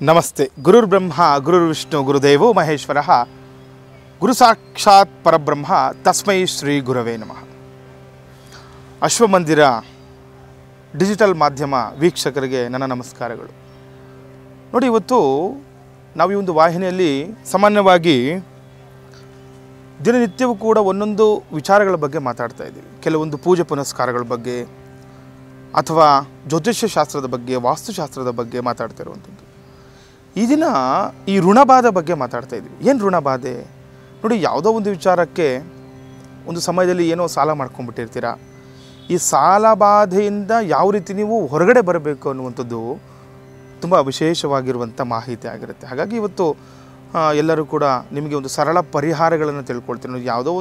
ನಮಸ್ತೆ. ಗುರುರ್ಬ್ರಹ್ಮ ಗುರುರ್ವಿಷ್ಣು ಗುರುದೇವೋ ಮಹೇಶ್ವರ ಗುರು ಸಾಕ್ಷಾತ್ ಪರಬ್ರಹ್ಮ ತಸ್ಮೈ ಶ್ರೀ ಗುರವೇ ನಮಃ. ಅಶ್ವಮಂದಿರ ಡಿಜಿಟಲ್ ಮಾಧ್ಯಮ ವೀಕ್ಷಕರಿಗೆ ನನ್ನ ನಮಸ್ಕಾರಗಳು. ನೋಡಿ, ಇವತ್ತು ನಾವು ಈ ಒಂದು ವಾಹಿನಿಯಲ್ಲಿ ಸಾಮಾನ್ಯವಾಗಿ ದಿನನಿತ್ಯವೂ ಕೂಡ ಒಂದೊಂದು ವಿಚಾರಗಳ ಬಗ್ಗೆ ಮಾತಾಡ್ತಾ ಇದ್ದೀವಿ. ಕೆಲವೊಂದು ಪೂಜೆ ಪುನಸ್ಕಾರಗಳ ಬಗ್ಗೆ ಅಥವಾ ಜ್ಯೋತಿಷ್ಯ ಶಾಸ್ತ್ರದ ಬಗ್ಗೆ, ವಾಸ್ತುಶಾಸ್ತ್ರದ ಬಗ್ಗೆ ಮಾತಾಡ್ತಾ ಇರುವಂಥದ್ದು. ಈ ದಿನ ಈ ಋಣಬಾಧೆ ಬಗ್ಗೆ ಮಾತಾಡ್ತಾ ಇದ್ವಿ. ಏನು ಋಣಬಾಧೆ? ನೋಡಿ, ಯಾವುದೋ ಒಂದು ವಿಚಾರಕ್ಕೆ ಒಂದು ಸಮಯದಲ್ಲಿ ಏನೋ ಸಾಲ ಮಾಡ್ಕೊಂಡ್ಬಿಟ್ಟಿರ್ತೀರ. ಈ ಸಾಲ ಬಾಧೆಯಿಂದ ಯಾವ ರೀತಿ ನೀವು ಹೊರಗಡೆ ಬರಬೇಕು ಅನ್ನುವಂಥದ್ದು ತುಂಬ ವಿಶೇಷವಾಗಿರುವಂಥ ಮಾಹಿತಿ ಆಗಿರುತ್ತೆ. ಹಾಗಾಗಿ ಇವತ್ತು ಎಲ್ಲರೂ ಕೂಡ ನಿಮಗೆ ಒಂದು ಸರಳ ಪರಿಹಾರಗಳನ್ನು ತಿಳ್ಕೊಳ್ತೀನಿ. ಯಾವುದೋ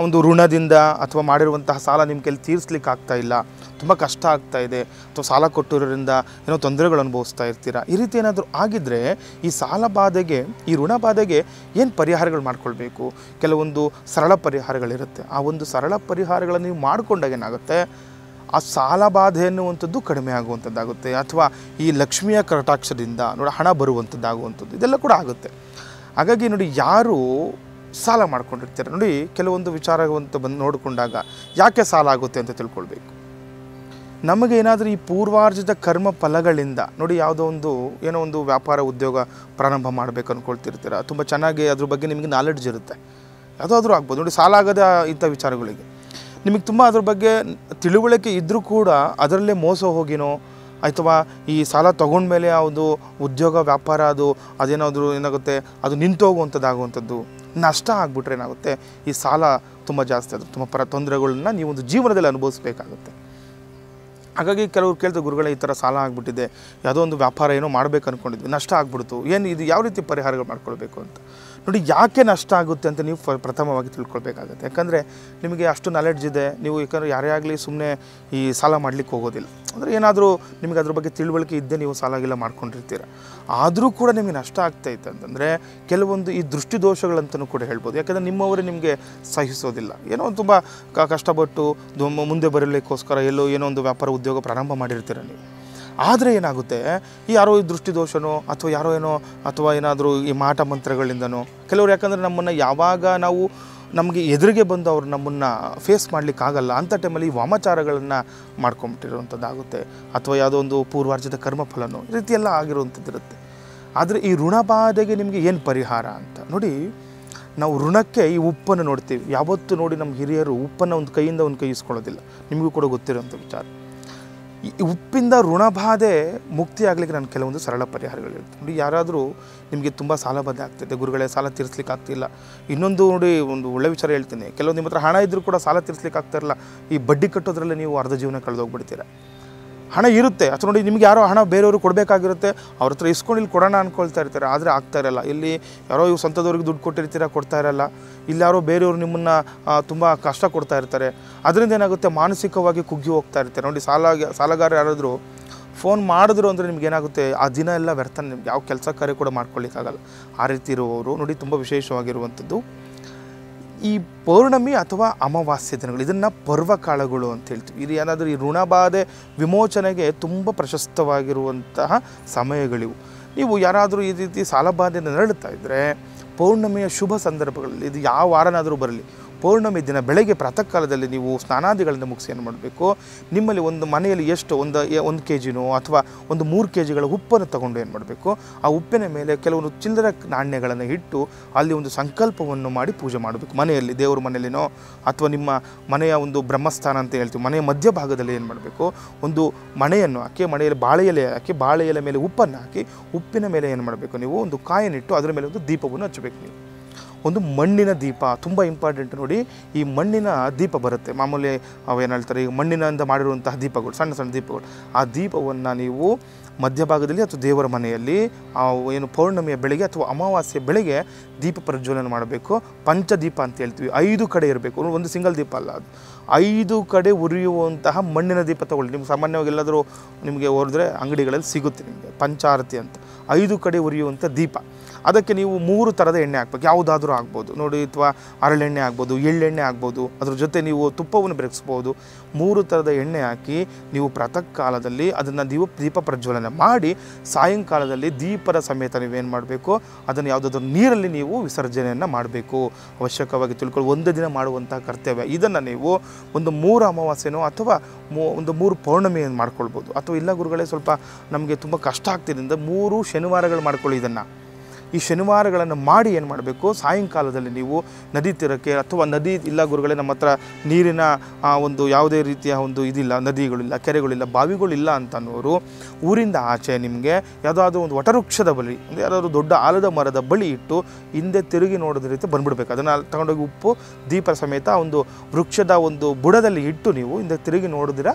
ಒಂದು ಋಣದಿಂದ ಅಥವಾ ಮಾಡಿರುವಂತಹ ಸಾಲ ನಿಮ್ಮ ಕೈಲಿ ತೀರಿಸ್ಲಿಕ್ಕೆ ಆಗ್ತಾ ಇಲ್ಲ, ತುಂಬ ಕಷ್ಟ ಆಗ್ತಾ ಇದೆ, ಅಥವಾ ಸಾಲ ಕೊಟ್ಟಿರೋದ್ರಿಂದ ಏನೋ ತೊಂದರೆಗಳು ಅನುಭವಿಸ್ತಾ ಇರ್ತೀರ. ಈ ರೀತಿ ಏನಾದರೂ ಆಗಿದ್ದರೆ ಈ ಸಾಲ ಬಾಧೆಗೆ, ಈ ಋಣ ಬಾಧೆಗೆ ಏನು ಪರಿಹಾರಗಳು ಮಾಡ್ಕೊಳ್ಬೇಕು? ಕೆಲವೊಂದು ಸರಳ ಪರಿಹಾರಗಳಿರುತ್ತೆ. ಆ ಒಂದು ಸರಳ ಪರಿಹಾರಗಳನ್ನು ನೀವು ಮಾಡಿಕೊಂಡಾಗ ಏನಾಗುತ್ತೆ, ಆ ಸಾಲ ಬಾಧೆ ಅನ್ನುವಂಥದ್ದು ಕಡಿಮೆ ಆಗುವಂಥದ್ದಾಗುತ್ತೆ. ಅಥವಾ ಈ ಲಕ್ಷ್ಮಿಯ ಕಟಾಕ್ಷದಿಂದ ನೋಡಿ ಹಣ ಬರುವಂಥದ್ದಾಗುವಂಥದ್ದು, ಇದೆಲ್ಲ ಕೂಡ ಆಗುತ್ತೆ. ಹಾಗಾಗಿ ನೋಡಿ, ಯಾರು ಸಾಲ ಮಾಡ್ಕೊಂಡಿರ್ತಾರೆ ನೋಡಿ, ಕೆಲವೊಂದು ವಿಚಾರವಂತ ಬಂದು ನೋಡಿಕೊಂಡಾಗ ಯಾಕೆ ಸಾಲ ಆಗುತ್ತೆ ಅಂತ ತಿಳ್ಕೊಳ್ಬೇಕು. ನಮಗೆ ಏನಾದರೂ ಈ ಪೂರ್ವಾರ್ಜಿತ ಕರ್ಮ ಫಲಗಳಿಂದ ನೋಡಿ, ಏನೋ ಒಂದು ವ್ಯಾಪಾರ ಉದ್ಯೋಗ ಪ್ರಾರಂಭ ಮಾಡಬೇಕು ಅಂದ್ಕೊಳ್ತಿರ್ತೀರ. ತುಂಬ ಚೆನ್ನಾಗಿ ಅದ್ರ ಬಗ್ಗೆ ನಿಮಗೆ ನಾಲೆಡ್ಜ್ ಇರುತ್ತೆ. ಯಾವುದಾದ್ರೂ ಆಗ್ಬೋದು ನೋಡಿ, ಸಾಲ ಆಗದ ಇಂಥ ವಿಚಾರಗಳಿಗೆ ನಿಮಗೆ ತುಂಬ ಅದ್ರ ಬಗ್ಗೆ ತಿಳುವಳಿಕೆ ಇದ್ದರೂ ಕೂಡ ಅದರಲ್ಲೇ ಮೋಸ ಹೋಗಿನೋ, ಅಥವಾ ಈ ಸಾಲ ತೊಗೊಂಡ್ಮೇಲೆ ಯಾವುದು ಉದ್ಯೋಗ ವ್ಯಾಪಾರ ಅದೇನಾದರೂ ಏನಾಗುತ್ತೆ, ಅದು ನಿಂತೋಗುವಂಥದ್ದಾಗುವಂಥದ್ದು, ನಷ್ಟ ಆಗಿಬಿಟ್ರೆ ಏನಾಗುತ್ತೆ, ಈ ಸಾಲ ತುಂಬ ಜಾಸ್ತಿ ಅದು ತುಂಬ ತೊಂದರೆಗಳನ್ನ ನೀವು ಒಂದು ಜೀವನದಲ್ಲಿ ಅನುಭವಿಸ್ಬೇಕಾಗುತ್ತೆ. ಹಾಗಾಗಿ ಕೆಲವರು ಕೇಳ್ತಾರೆ, ಗುರುಗಳೇ ಈ ಥರ ಸಾಲ ಆಗಿಬಿಟ್ಟಿದೆ, ಯಾವುದೋ ಒಂದು ವ್ಯಾಪಾರ ಏನೋ ಮಾಡಬೇಕು ಅಂದ್ಕೊಂಡಿದ್ವಿ, ನಷ್ಟ ಆಗ್ಬಿಡ್ತು, ಇದು ಯಾವ ರೀತಿ ಪರಿಹಾರಗಳು ಮಾಡ್ಕೊಳ್ಬೇಕು ಅಂತ. ನೋಡಿ, ಯಾಕೆ ನಷ್ಟ ಆಗುತ್ತೆ ಅಂತ ನೀವು ಪ್ರಥಮವಾಗಿ ತಿಳ್ಕೊಳ್ಬೇಕಾಗುತ್ತೆ. ಯಾಕಂದರೆ ನಿಮಗೆ ಅಷ್ಟು ನಾಲೆಡ್ಜ್ ಇದೆ. ನೀವು ಯಾಕಂದರೆ ಯಾರೇ ಆಗಲಿ ಸುಮ್ಮನೆ ಈ ಸಾಲ ಮಾಡಲಿಕ್ಕೆ ಹೋಗೋದಿಲ್ಲ. ಅಂದರೆ ಏನಾದರೂ ನಿಮಗೆ ಅದ್ರ ಬಗ್ಗೆ ತಿಳುವಳಿಕೆ ಇದ್ದೇ ನೀವು ಸಾಲಾಗೆಲ್ಲ ಮಾಡ್ಕೊಂಡಿರ್ತೀರ. ಆದರೂ ಕೂಡ ನಿಮಗೆ ನಷ್ಟ ಆಗ್ತಾಯಿತ್ತು ಅಂತಂದರೆ ಕೆಲವೊಂದು ಈ ದೃಷ್ಟಿದೋಷಗಳಂತಲೂ ಕೂಡ ಹೇಳ್ಬೋದು. ಯಾಕಂದರೆ ನಿಮ್ಮವರೇ ನಿಮಗೆ ಸಹಿಸೋದಿಲ್ಲ. ಏನೋ ತುಂಬ ಕಷ್ಟಪಟ್ಟು ಮುಂದೆ ಬರಲಿಕ್ಕೋಸ್ಕರ ಏನೋ ಒಂದು ವ್ಯಾಪಾರ ಉದ್ಯೋಗ ಪ್ರಾರಂಭ ಮಾಡಿರ್ತೀರ ನೀವು. ಆದರೆ ಏನಾಗುತ್ತೆ, ಯಾರೋ ಈ ದೃಷ್ಟಿದೋಷನೋ ಅಥವಾ ಏನಾದರೂ ಈ ಮಾಟ ಮಂತ್ರಗಳಿಂದನೋ ಕೆಲವರು, ಯಾಕಂದರೆ ನಮ್ಮನ್ನು ಯಾವಾಗ ನಮಗೆ ಎದುರಿಗೆ ಬಂದು ಅವ್ರು ನಮ್ಮನ್ನು ಫೇಸ್ ಮಾಡಲಿಕ್ಕಾಗಲ್ಲ ಅಂಥ ಟೈಮಲ್ಲಿ ಈ ವಾಮಾಚಾರಗಳನ್ನು ಮಾಡ್ಕೊಂಬಿಟ್ಟಿರುವಂಥದ್ದಾಗುತ್ತೆ. ಅಥವಾ ಯಾವುದೋ ಒಂದು ಪೂರ್ವಾರ್ಜಿತ ಕರ್ಮಫಲನೋ ಈ ರೀತಿ ಎಲ್ಲ ಆಗಿರುವಂಥದ್ದಿರುತ್ತೆ. ಆದರೆ ಈ ಋಣಬಾಧೆಗೆ ನಿಮಗೆ ಏನು ಪರಿಹಾರ ಅಂತ ನೋಡಿ, ನಾವು ಋಣಕ್ಕೆ ಈ ಉಪ್ಪನ್ನು ನೋಡ್ತೀವಿ. ಯಾವತ್ತೂ ನೋಡಿ, ನಮ್ಮ ಹಿರಿಯರು ಉಪ್ಪನ್ನು ಒಂದು ಕೈಯಿಂದ ಒಂದು ಕೈ ಇಸ್ಕೊಳ್ಳೋದಿಲ್ಲ. ನಿಮಗೂ ಕೂಡ ಗೊತ್ತಿರೋಂಥ ವಿಚಾರ. ಈ ಉಪ್ಪಿಂದ ಋಣಬಾಧೆ ಮುಕ್ತಿ ಆಗಲಿಕ್ಕೆ ನಾನು ಕೆಲವೊಂದು ಸರಳ ಪರಿಹಾರಗಳು ಹೇಳ್ತೀನಿ ನೋಡಿ. ಯಾರಾದರೂ ನಿಮಗೆ ತುಂಬ ಸಾಲ ಬಾಧೆ ಆಗ್ತಿದೆ, ಗುರುಗಳೇ ಸಾಲ ತೀರಿಸ್ಲಿಕ್ಕೆ ಆಗ್ತಿಲ್ಲ. ಇನ್ನೊಂದು ನೋಡಿ, ಒಂದು ಒಳ್ಳೆ ವಿಚಾರ ಹೇಳ್ತೀನಿ. ಕೆಲವೊಂದು ನಿಮ್ಮ ಹತ್ರ ಹಣ ಇದ್ದರೂ ಕೂಡ ಸಾಲ ತೀರಿಸ್ಲಿಕ್ಕೆ ಆಗ್ತಾಯಿರಲ್ಲ. ಈ ಬಡ್ಡಿ ಕಟ್ಟೋದ್ರಲ್ಲೇ ನೀವು ಅರ್ಧ ಜೀವನ ಕಳೆದೋಗ್ಬಿಡ್ತೀರ. ಹಣ ಇರುತ್ತೆ, ಅಥವಾ ನೋಡಿ ನಿಮಗೆ ಯಾರೋ ಹಣ ಬೇರೆಯವರು ಕೊಡಬೇಕಾಗಿರುತ್ತೆ, ಅವ್ರ ಹತ್ರ ಇಸ್ಕೊಂಡು ಇಲ್ಲಿ ಕೊಡೋಣ ಅಂದ್ಕೊಳ್ತಾ ಇರ್ತಾರೆ. ಆದರೆ ಆಗ್ತಾ ಇರಲ್ಲ. ಇಲ್ಲಿ ಯಾರೋ ಇವು ಸ್ವಂತದವ್ರಿಗೆ ದುಡ್ಡು ಕೊಟ್ಟಿರ್ತೀರ, ಕೊಡ್ತಾ ಇರಲ್ಲ. ಇಲ್ಲಿ ಯಾರೋ ಬೇರೆಯವರು ನಿಮ್ಮನ್ನು ತುಂಬ ಕಷ್ಟ ಕೊಡ್ತಾ ಇರ್ತಾರೆ. ಅದರಿಂದ ಏನಾಗುತ್ತೆ, ಮಾನಸಿಕವಾಗಿ ಕುಗ್ಗಿ ಹೋಗ್ತಾ ಇರ್ತಾರೆ. ನೋಡಿ, ಸಾಲಗಾರ ಯಾರಾದರೂ ಫೋನ್ ಮಾಡಿದ್ರು ಅಂದರೆ ನಿಮ್ಗೆ ಏನಾಗುತ್ತೆ, ಆ ದಿನ ಎಲ್ಲ ವ್ಯರ್ಥ, ನಿಮ್ಗೆ ಯಾವ ಕೆಲಸ ಕಾರ್ಯ ಕೂಡ ಮಾಡ್ಕೊಳ್ಳಿಕ್ಕಾಗಲ್ಲ. ಆ ರೀತಿ ಇರುವವರು ನೋಡಿ, ತುಂಬ ವಿಶೇಷವಾಗಿರುವಂಥದ್ದು ಈ ಪೌರ್ಣಮಿ ಅಥವಾ ಅಮಾವಾಸ್ಯೆ ದಿನಗಳು, ಇದನ್ನು ಪರ್ವಕಾಲಗಳು ಅಂತ ಹೇಳ್ತೀವಿ. ಇದು ಏನಾದರೂ ಈ ಋಣಬಾಧೆ ವಿಮೋಚನೆಗೆ ತುಂಬ ಪ್ರಶಸ್ತವಾಗಿರುವಂತಹ ಸಮಯಗಳಿವು. ನೀವು ಯಾರಾದರೂ ಈ ರೀತಿ ಸಾಲಬಾಧೆಯನ್ನು ನರಳುತ್ತಾ ಇದ್ದರೆ ಪೌರ್ಣಮಿಯ ಶುಭ ಸಂದರ್ಭಗಳಲ್ಲಿ, ಇದು ಯಾವ ವಾರನಾದರೂ ಬರಲಿ, ಪೌರ್ಣಮಿ ದಿನ ಬೆಳಗ್ಗೆ ಪ್ರಾತಃ ಕಾಲದಲ್ಲಿ ನೀವು ಸ್ನಾನಾದಿಗಳನ್ನು ಮುಗಿಸಿ ಏನು ಮಾಡಬೇಕು, ನಿಮ್ಮಲ್ಲಿ ಒಂದು ಮನೆಯಲ್ಲಿ ಎಷ್ಟು ಒಂದು ಕೆ ಜಿನೋ ಅಥವಾ ಒಂದು 3 kg ಉಪ್ಪನ್ನು ತಗೊಂಡು ಏನು ಮಾಡಬೇಕು, ಆ ಉಪ್ಪಿನ ಮೇಲೆ ಕೆಲವೊಂದು ಚಿಲ್ಲರೆ ನಾಣ್ಯಗಳನ್ನು ಇಟ್ಟು ಅಲ್ಲಿ ಒಂದು ಸಂಕಲ್ಪವನ್ನು ಮಾಡಿ ಪೂಜೆ ಮಾಡಬೇಕು. ಮನೆಯಲ್ಲಿ, ದೇವರ ಮನೆಯಲ್ಲಿನೋ ಅಥವಾ ನಿಮ್ಮ ಮನೆಯ ಒಂದು ಬ್ರಹ್ಮಸ್ಥಾನ ಅಂತ ಹೇಳ್ತೀವಿ, ಮನೆಯ ಮಧ್ಯಭಾಗದಲ್ಲಿ ಏನು ಮಾಡಬೇಕು, ಒಂದು ಮಣೆಯನ್ನು ಹಾಕಿ, ಮನೆಯಲ್ಲಿ ಬಾಳೆ ಎಲೆ ಹಾಕಿ, ಬಾಳೆ ಎಲೆ ಮೇಲೆ ಉಪ್ಪನ್ನು ಹಾಕಿ, ಉಪ್ಪಿನ ಮೇಲೆ ಏನು ಮಾಡಬೇಕು, ನೀವು ಒಂದು ಕಾಯನ್ನಿಟ್ಟು ಅದರ ಮೇಲೆ ಒಂದು ದೀಪವನ್ನು ಹಚ್ಚಬೇಕು. ನೀವು ಒಂದು ಮಣ್ಣಿನ ದೀಪ ತುಂಬ ಇಂಪಾರ್ಟೆಂಟ್ ನೋಡಿ. ಈ ಮಣ್ಣಿನ ದೀಪ ಬರುತ್ತೆ ಮಾಮೂಲಿ, ಅವೇನು ಹೇಳ್ತಾರೆ, ಈಗ ಮಣ್ಣಿನಿಂದ ಮಾಡಿರುವಂತಹ ದೀಪಗಳು, ಸಣ್ಣ ಸಣ್ಣ ದೀಪಗಳು. ಆ ದೀಪವನ್ನು ನೀವು ಮಧ್ಯಭಾಗದಲ್ಲಿ ಅಥವಾ ದೇವರ ಮನೆಯಲ್ಲಿ ಏನು ಪೌರ್ಣಮಿಯ ಬೆಳಗ್ಗೆ ಅಥವಾ ಅಮಾವಾಸ್ಯೆ ಬೆಳಗ್ಗೆ ದೀಪ ಪ್ರಜ್ವಲನೆ ಮಾಡಬೇಕು. ಪಂಚದೀಪ ಅಂತ ಹೇಳ್ತೀವಿ. 5 ಕಡೆ ಇರಬೇಕು, ಒಂದು ಸಿಂಗಲ್ ದೀಪ ಅಲ್ಲ, ಅದು 5 ಕಡೆ ಉರಿಯುವಂತಹ ಮಣ್ಣಿನ ದೀಪ ತಗೊಳ್ಳಿ. ನಿಮ್ಗೆ ಸಾಮಾನ್ಯವಾಗಿ ಎಲ್ಲಾದರೂ ನಿಮಗೆ ಹೋದರೆ ಅಂಗಡಿಗಳಲ್ಲಿ ಸಿಗುತ್ತೆ ನಿಮಗೆ, ಪಂಚಾರತಿ ಅಂತ 5 ಕಡೆ ಉರಿಯುವಂಥ ದೀಪ. ಅದಕ್ಕೆ ನೀವು 3 ಥರದ ಎಣ್ಣೆ ಹಾಕ್ಬೇಕು, ಯಾವುದಾದ್ರೂ ಆಗ್ಬೋದು ನೋಡಿ, ಅಥವಾ ಹರಳೆಣ್ಣೆ ಆಗ್ಬೋದು, ಎಳ್ಳೆಣ್ಣೆ ಆಗ್ಬೋದು, ಅದ್ರ ಜೊತೆ ನೀವು ತುಪ್ಪವನ್ನು ಬೆರಗಿಸ್ಬೋದು. 3 ಥರದ ಎಣ್ಣೆ ಹಾಕಿ ನೀವು ಪ್ರಾತಃ ಕಾಲದಲ್ಲಿ ಅದನ್ನು ದೀಪ ಪ್ರಜ್ವಲನೆ ಮಾಡಿ ಸಾಯಂಕಾಲದಲ್ಲಿ ದೀಪದ ಸಮೇತ ನೀವೇನು ಮಾಡಬೇಕು, ಅದನ್ನು ಯಾವುದಾದ್ರೂ ನೀರಲ್ಲಿ ನೀವು ವಿಸರ್ಜನೆಯನ್ನು ಮಾಡಬೇಕು. ಅವಶ್ಯಕವಾಗಿ ತಿಳ್ಕೊಳ್ಳಿ, ಒಂದು ದಿನ ಮಾಡುವಂಥ ಕರ್ತವ್ಯ. ಇದನ್ನು ನೀವು ಒಂದು 3 ಅಮಾವಾಸ್ಯೆನೋ ಅಥವಾ ಒಂದು 3 ಪೌರ್ಣಮಿಯನ್ನು ಮಾಡ್ಕೊಳ್ಬೋದು. ಅಥವಾ ಇಲ್ಲ ಗುರುಗಳೇ, ಸ್ವಲ್ಪ ನಮಗೆ ತುಂಬ ಕಷ್ಟ ಆಗ್ತಿದ್ದರಿಂದ 3 ಶನಿವಾರಗಳು ಮಾಡ್ಕೊಳ್ಳಿ. ಇದನ್ನು ಈ ಶನಿವಾರಗಳನ್ನು ಮಾಡಿ ಏನು ಮಾಡಬೇಕು, ಸಾಯಂಕಾಲದಲ್ಲಿ ನೀವು ನದಿ ತೀರಕ್ಕೆ, ಅಥವಾ ನದಿ ಇಲ್ಲ ಗುರುಗಳೇ ನಮ್ಮ ಹತ್ರ ನೀರಿನ ಒಂದು ಯಾವುದೇ ರೀತಿಯ ಒಂದು ಇದಿಲ್ಲ, ನದಿಗಳಿಲ್ಲ, ಕೆರೆಗಳಿಲ್ಲ, ಬಾವಿಗಳಿಲ್ಲ ಅಂತನೋರು ಊರಿಂದ ಆಚೆ ನಿಮಗೆ ಯಾವುದಾದ್ರೂ ಒಂದು ವಟವೃಕ್ಷದ ಬಳಿ, ಅಂದರೆ ಯಾವುದಾದ್ರೂ ದೊಡ್ಡ ಆಲದ ಮರದ ಬಳಿ ಇಟ್ಟು ಹಿಂದೆ ತಿರುಗಿ ನೋಡೋದ ರೀತಿ ಬಂದುಬಿಡ್ಬೇಕು. ಅದನ್ನು ತಗೊಂಡೋಗಿ ಉಪ್ಪು ದೀಪ ಸಮೇತ ಒಂದು ವೃಕ್ಷದ ಒಂದು ಬುಡದಲ್ಲಿ ಇಟ್ಟು ನೀವು ಹಿಂದೆ ತಿರುಗಿ ನೋಡಿದಿರ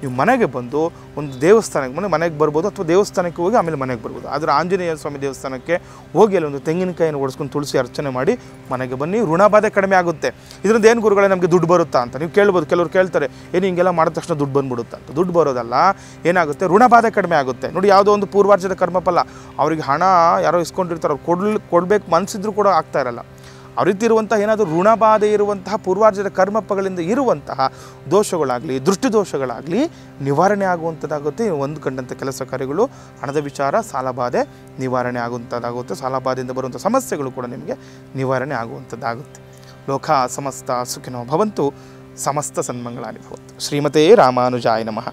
ನೀವು ಮನೆಗೆ ಬಂದು ಒಂದು ದೇವಸ್ಥಾನಕ್ಕೆ ಮನೆಗೆ ಬರ್ಬೋದು, ಅಥವಾ ದೇವಸ್ಥಾನಕ್ಕೆ ಹೋಗಿ ಆಮೇಲೆ ಮನೆಗೆ ಬರ್ಬೋದು. ಆದರೆ ಆಂಜನೇಯ ಸ್ವಾಮಿ ದೇವಸ್ಥಾನಕ್ಕೆ ಹೋಗಿ ಅಲ್ಲಿ ಒಂದು ತೆಂಗಿನಕಾಯಿಯನ್ನು ಓಡಿಸ್ಕೊಂಡು ತುಳಸಿ ಅರ್ಚನೆ ಮಾಡಿ ಮನೆಗೆ ಬನ್ನಿ, ಋಣಬಾಧೆ ಕಡಿಮೆ ಆಗುತ್ತೆ. ಇದರಿಂದ ಏನು ಗುರುಗಳೇ ನಮಗೆ ದುಡ್ಡು ಬರುತ್ತಾ ಅಂತ ನೀವು ಕೇಳ್ಬೋದು. ಕೆಲವರು ಕೇಳ್ತಾರೆ, ಏನು ಹಿಂಗೆಲ್ಲ ಮಾಡಿದ ತಕ್ಷಣ ದುಡ್ಡು ಬಂದ್ಬಿಡುತ್ತಾ ಅಂತ. ದುಡ್ಡು ಬರೋದಲ್ಲ, ಏನಾಗುತ್ತೆ, ಋಣಬಾಧೆ ಕಡಿಮೆ ಆಗುತ್ತೆ. ನೋಡಿ, ಯಾವುದೋ ಒಂದು ಪೂರ್ವಾರ್ಜಿತ ಕರ್ಮಫಲ, ಅವರಿಗೆ ಹಣ ಯಾರೋ ಇಸ್ಕೊಂಡಿರ್ತಾರೆ, ಅವ್ರು ಕೊಡಬೇಕು ಮನಸ್ಸಿದ್ರು ಕೂಡ ಆಗ್ತಾ ಇರಲ್ಲ. ಆ ರೀತಿ ಇರುವಂತಹ ಏನಾದರೂ ಋಣಬಾಧೆ ಇರುವಂತಹ ಪೂರ್ವಾರ್ಜಿತ ಕರ್ಮಫಲಗಳಿಂದ ಇರುವಂತಹ ದೋಷಗಳಾಗಲಿ, ದೃಷ್ಟಿ ದೋಷಗಳಾಗಲಿ ನಿವಾರಣೆ ಆಗುವಂಥದ್ದಾಗುತ್ತೆ. ಒಂದು ಕಂಡಂಥ ಕೆಲಸ ಕಾರ್ಯಗಳು, ಹಣದ ವಿಚಾರ, ಸಾಲಬಾಧೆ ನಿವಾರಣೆ ಆಗುವಂಥದ್ದಾಗುತ್ತೆ. ಸಾಲಬಾಧೆಯಿಂದ ಬರುವಂಥ ಸಮಸ್ಯೆಗಳು ಕೂಡ ನಿಮಗೆ ನಿವಾರಣೆ ಆಗುವಂಥದ್ದಾಗುತ್ತೆ. ಲೋಕ ಸಮಸ್ತ ಸುಖಿನೋ ಭವಂತು, ಸಮಸ್ತ ಸನ್ಮಂಗಳಾನಿ ಭವಂತು. ಶ್ರೀಮತೇ ರಾಮಾನುಜಾಯ ನಮಃ.